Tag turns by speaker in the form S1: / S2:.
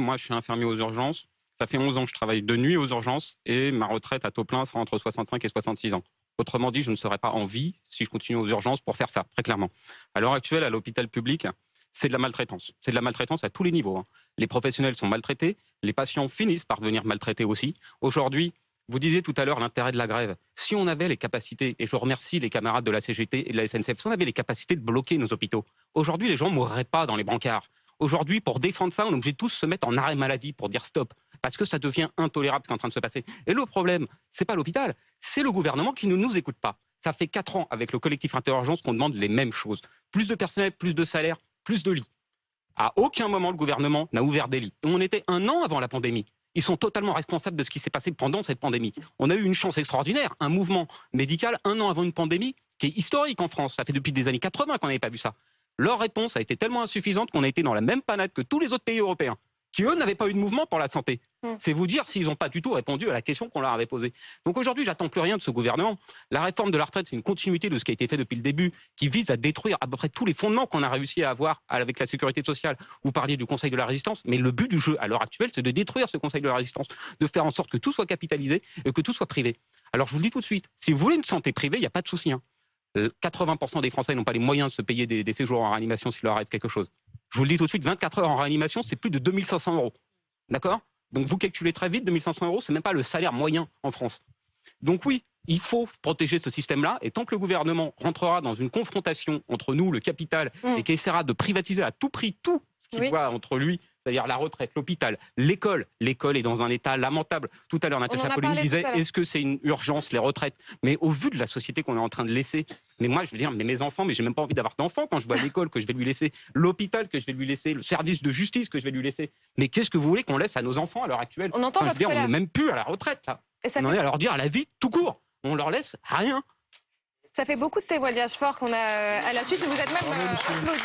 S1: moi je suis infirmier aux urgences, ça fait 11 ans que je travaille de nuit aux urgences et ma retraite à taux plein sera entre 65 et 66 ans. Autrement dit, je ne serai pas en vie si je continue aux urgences pour faire ça, très clairement. À l'heure actuelle, à l'hôpital public, c'est de la maltraitance. C'est de la maltraitance à tous les niveaux, hein. Les professionnels sont maltraités, les patients finissent par devenir maltraités aussi. Aujourd'hui, vous disiez tout à l'heure l'intérêt de la grève. Si on avait les capacités, et je remercie les camarades de la CGT et de la SNCF, si on avait les capacités de bloquer nos hôpitaux, aujourd'hui les gens ne mourraient pas dans les brancards. Aujourd'hui, pour défendre ça, on est obligé de tous se mettre en arrêt maladie pour dire stop, parce que ça devient intolérable ce qui est en train de se passer. Et le problème, c'est pas l'hôpital, c'est le gouvernement qui ne nous écoute pas. Ça fait 4 ans avec le collectif Interurgence qu'on demande les mêmes choses. Plus de personnel, plus de salaire, plus de lits. À aucun moment, le gouvernement n'a ouvert des lits. Et on était 1 an avant la pandémie. Ils sont totalement responsables de ce qui s'est passé pendant cette pandémie. On a eu une chance extraordinaire, un mouvement médical 1 an avant une pandémie qui est historique en France. Ça fait depuis des années 80 qu'on n'avait pas vu ça. Leur réponse a été tellement insuffisante qu'on a été dans la même panade que tous les autres pays européens, qui eux n'avaient pas eu de mouvement pour la santé. C'est vous dire s'ils n'ont pas du tout répondu à la question qu'on leur avait posée. Donc aujourd'hui, j'attends plus rien de ce gouvernement. La réforme de la retraite, c'est une continuité de ce qui a été fait depuis le début, qui vise à détruire à peu près tous les fondements qu'on a réussi à avoir avec la sécurité sociale. Vous parliez du Conseil de la résistance, mais le but du jeu à l'heure actuelle, c'est de détruire ce Conseil de la résistance, de faire en sorte que tout soit capitalisé et que tout soit privé. Alors je vous le dis tout de suite, si vous voulez une santé privée, il n'y a pas de souci, hein. 80% des Français n'ont pas les moyens de se payer des séjours en réanimation s'il leur arrive quelque chose. Je vous le dis tout de suite, 24 heures en réanimation, c'est plus de 2500 euros. D'accord? Donc vous calculez très vite, 2500 euros, c'est même pas le salaire moyen en France. Donc oui, il faut protéger ce système-là, et tant que le gouvernement rentrera dans une confrontation entre nous, le capital, et qui essaiera de privatiser à tout prix tout ce qu'il voit entre lui, c'est-à-dire la retraite, l'hôpital, l'école. L'école est dans un état lamentable. Tout à l'heure, Natacha Polony disait, est-ce que c'est une urgence, les retraites? Mais au vu de la société qu'on est en train de laisser, mais moi, je veux dire, mais mes enfants, mais j'ai même pas envie d'avoir d'enfants quand je vois l'école que je vais lui laisser, l'hôpital que je vais lui laisser, le service de justice que je vais lui laisser. Mais qu'est-ce que vous voulez qu'on laisse à nos enfants à l'heure actuelle?
S2: On entend votre colère.
S1: On n'est même plus à la retraite, là. On en est à leur dire à la vie tout court. On leur laisse rien.
S2: Ça fait beaucoup de témoignages forts qu'on a à la suite et vous êtes même applaudis.